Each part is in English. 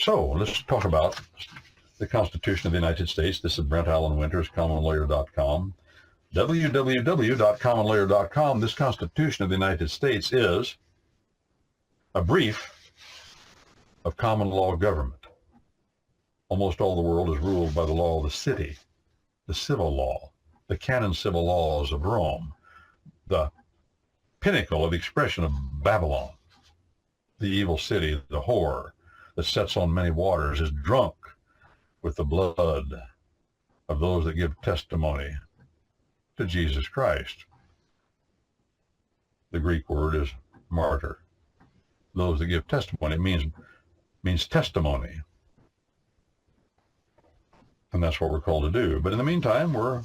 So let's talk about the Constitution of the United States. This is Brent Allen Winters, commonlawyer.com. www.commonlawyer.com. This Constitution of the United States is a brief of common law government. Almost all the world is ruled by the law of the city, the civil law, the canon civil laws of Rome, the pinnacle of expression of Babylon, the evil city, the whore that sets on many waters, is drunk with the blood of those that give testimony to Jesus Christ. The Greek word is martyr. Those that give testimony means testimony. And that's what we're called to do. But in the meantime, we're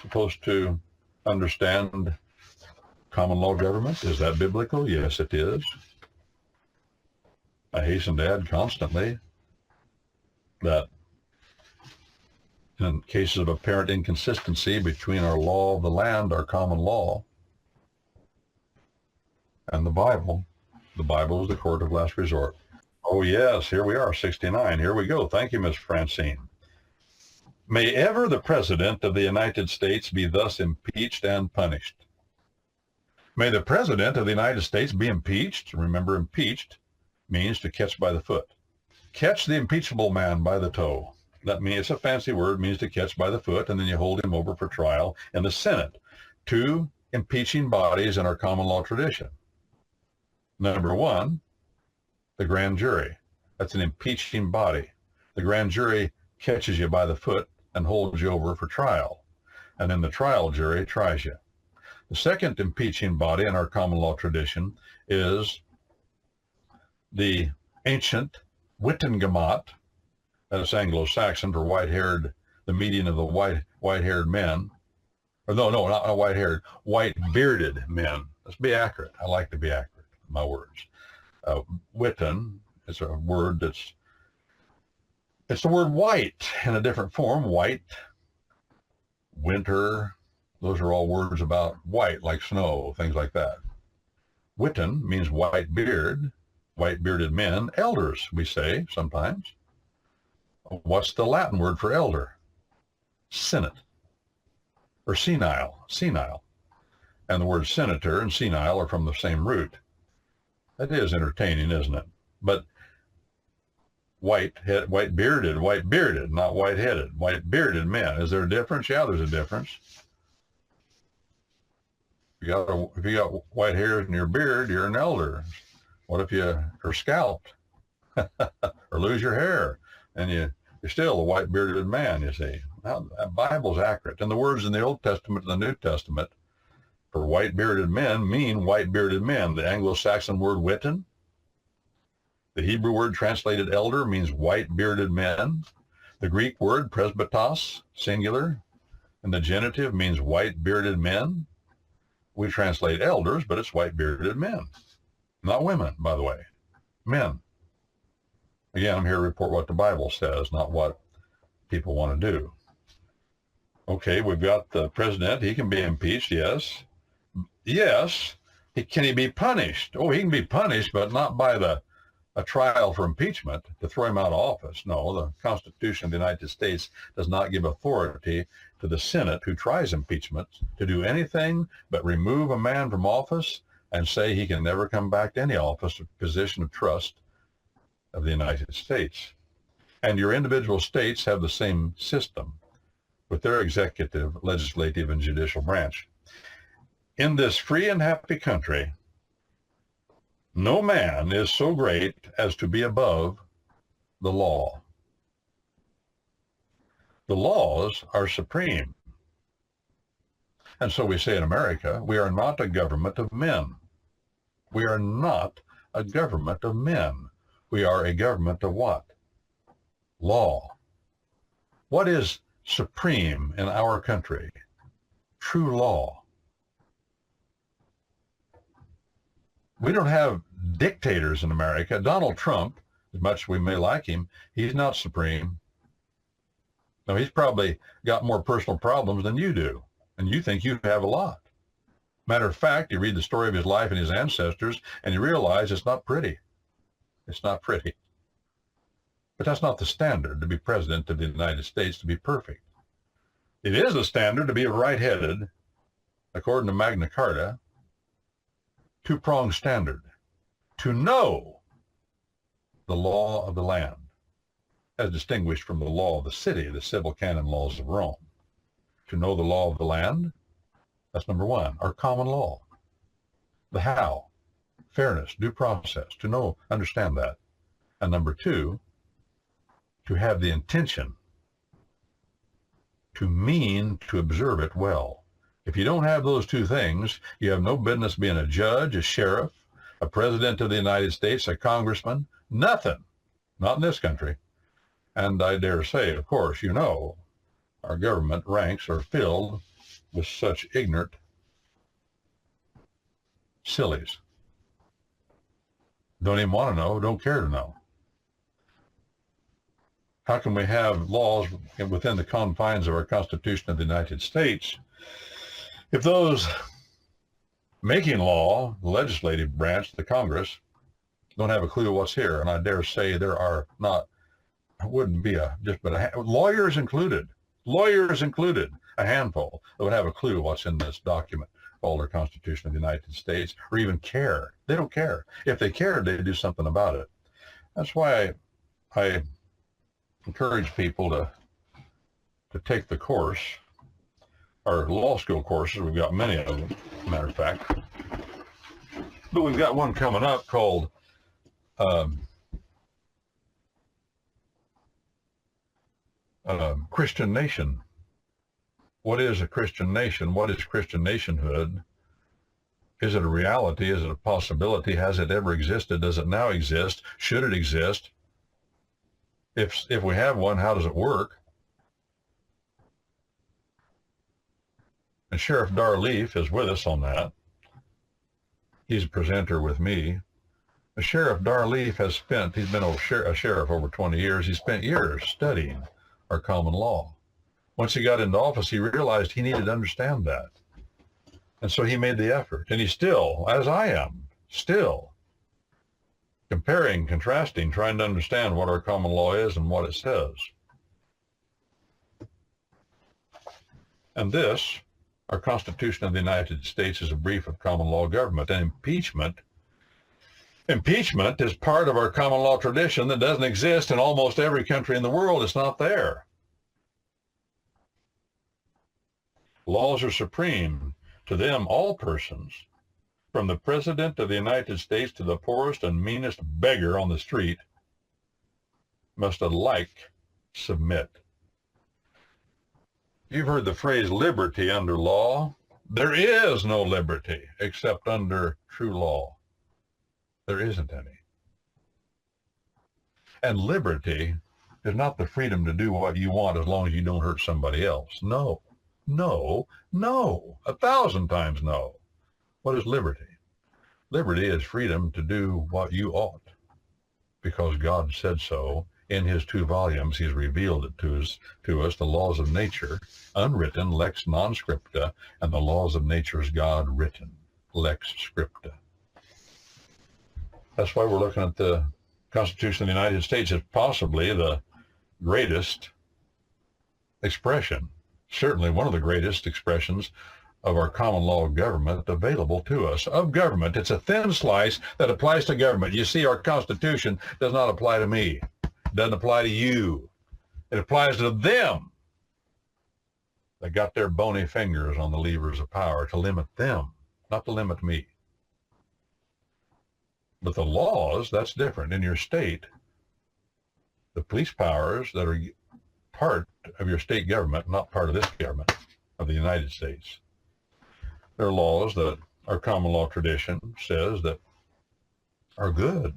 supposed to understand common law government. Is that biblical? Yes, it is. I hasten to add constantly that in cases of apparent inconsistency between our law of the land, our common law, and the Bible is the court of last resort. Oh yes, here we are, 69. Here we go. Thank you, Miss Francine. May ever the President of the United States be thus impeached and punished. May the President of the United States be impeached. Remember, impeached means to catch by the foot. Catch the impeachable man by the toe. That means, it's a fancy word, means to catch by the foot, and then you hold him over for trial in the Senate. Two impeaching bodies in our common law tradition. Number one, the grand jury. That's an impeaching body. The grand jury catches you by the foot and holds you over for trial. And then the trial jury tries you. The second impeaching body in our common law tradition is the ancient Wittengemat. That's Anglo-Saxon for white-haired, the median of the white-haired men. Or no, not white-haired, white-bearded men. Let's be accurate. I like to be accurate in my words. Witten is a word it's the word white in a different form. White, winter, those are all words about white, like snow, things like that. Witten means white beard, white-bearded men, elders, we say sometimes. What's the Latin word for elder? Senate, or senile. And the words senator and senile are from the same root. That is entertaining, isn't it? But white-bearded, not white-headed, white-bearded men. Is there a difference? Yeah, there's a difference. If you got white hairs in your beard, you're an elder. What if you are scalped or lose your hair and you're still a white-bearded man, you see? Now, the Bible's accurate. And the words in the Old Testament and the New Testament for white-bearded men mean white-bearded men. The Anglo-Saxon word witten, the Hebrew word translated elder, means white-bearded men. The Greek word presbytos, singular, and the genitive means white-bearded men. We translate elders, but it's white-bearded men. Not women, by the way. Men. Again, I'm here to report what the Bible says, not what people want to do. Okay, we've got the president. He can be impeached, yes. Yes. Can he be punished? Oh, he can be punished, but not by a trial for impeachment to throw him out of office. No, the Constitution of the United States does not give authority to the Senate, who tries impeachment, to do anything but remove a man from office and say he can never come back to any office or position of trust of the United States. And your individual states have the same system with their executive, legislative, and judicial branch. In this free and happy country, no man is so great as to be above the law. The laws are supreme. And so we say in America, we are not a government of men. We are not a government of men. We are a government of what? Law. What is supreme in our country? True law. We don't have dictators in America. Donald Trump, as much as we may like him, he's not supreme. No, he's probably got more personal problems than you do, and you think you have a lot. Matter of fact, you read the story of his life and his ancestors, and you realize it's not pretty. It's not pretty. But that's not the standard to be president of the United States, to be perfect. It is the standard to be right-headed, according to Magna Carta, two-pronged standard, to know the law of the land, as distinguished from the law of the city, the civil canon laws of Rome. To know the law of the land, that's number one, our common law. The how, fairness, due process, to know, understand that. And number two, to have the intention, to mean to observe it well. If you don't have those two things, you have no business being a judge, a sheriff, a president of the United States, a congressman, nothing. Not in this country. And I dare say, of course, you know, our government ranks are filled with such ignorant sillies. Don't even want to know, don't care to know. How can we have laws within the confines of our Constitution of the United States if those making law, the legislative branch, the Congress, don't have a clue what's here? And I dare say there are not, wouldn't be lawyers included, a handful that would have a clue what's in this document called our Constitution of the United States, or even care. They don't care. If they cared, they'd do something about it. That's why I encourage people to take the course, our law school courses. We've got many of them, matter of fact. But we've got one coming up called Christian Nation. What is a Christian nation? What is Christian nationhood? Is it a reality? Is it a possibility? Has it ever existed? Does it now exist? Should it exist? If we have one, how does it work? And Sheriff Darleaf is with us on that. He's a presenter with me. Sheriff Darleaf has he's been a sheriff over 20 years. He spent years studying our common law. Once he got into office, he realized he needed to understand that. And so he made the effort. And he's still, as I am, still comparing, contrasting, trying to understand what our common law is and what it says. And this, our Constitution of the United States, is a brief of common law government. And impeachment is part of our common law tradition that doesn't exist in almost every country in the world. It's not there. Laws are supreme. To them, all persons, from the President of the United States to the poorest and meanest beggar on the street, must alike submit. You've heard the phrase liberty under law. There is no liberty except under true law. There isn't any. And liberty is not the freedom to do what you want as long as you don't hurt somebody else. No, no, no, 1,000 times no. What is liberty? Liberty is freedom to do what you ought, because God said so. In his 2 volumes, he's revealed it to us, the laws of nature, unwritten, lex non scripta, and the laws of nature's God written, lex scripta. That's why we're looking at the Constitution of the United States as possibly the greatest expression, certainly one of the greatest expressions of our common law of government available to us. Of government, it's a thin slice that applies to government. You see, our Constitution does not apply to me. It doesn't apply to you. It applies to them that got their bony fingers on the levers of power, to limit them, not to limit me. But the laws, that's different. In your state, the police powers that are part of your state government, not part of this government of the United States. There are laws that our common law tradition says that are good.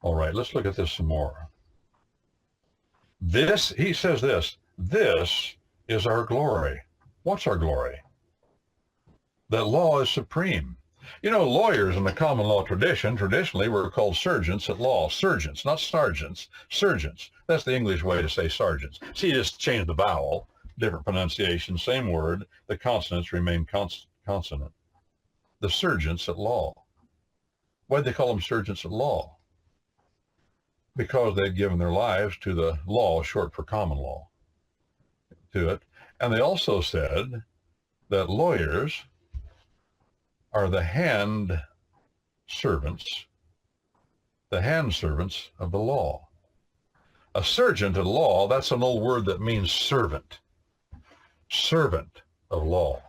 All right, let's look at this some more. This, he says this is our glory. What's our glory? That law is supreme. You know, lawyers in the common law traditionally were called sergeants at law. Sergeants, not sergeants, sergeants. That's the English way to say sergeants. See, you just change the vowel, different pronunciation, same word. The consonants remain consonant. The sergeants at law. Why did they call them sergeants at law? because they'd given their lives to the law, short for common law, to it. And they also said that lawyers are the hand servants of the law. A sergeant at law, that's an old word that means servant. Servant of law,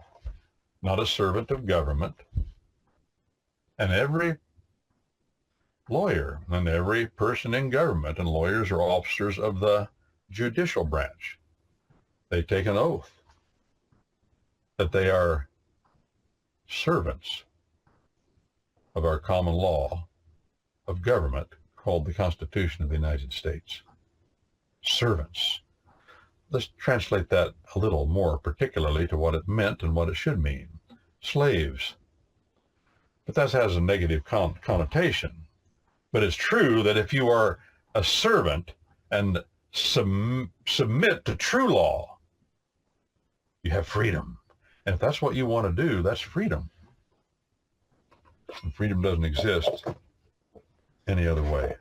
not a servant of government. And every lawyer and every person in government, and lawyers are officers of the judicial branch, they take an oath that they are servants of our common law of government called the Constitution of the United States. Servants. Let's translate that a little more particularly to what it meant and what it should mean. Slaves. But that has a negative connotation. But it's true that if you are a servant and submit to true law, you have freedom. And if that's what you want to do, that's freedom. And freedom doesn't exist any other way.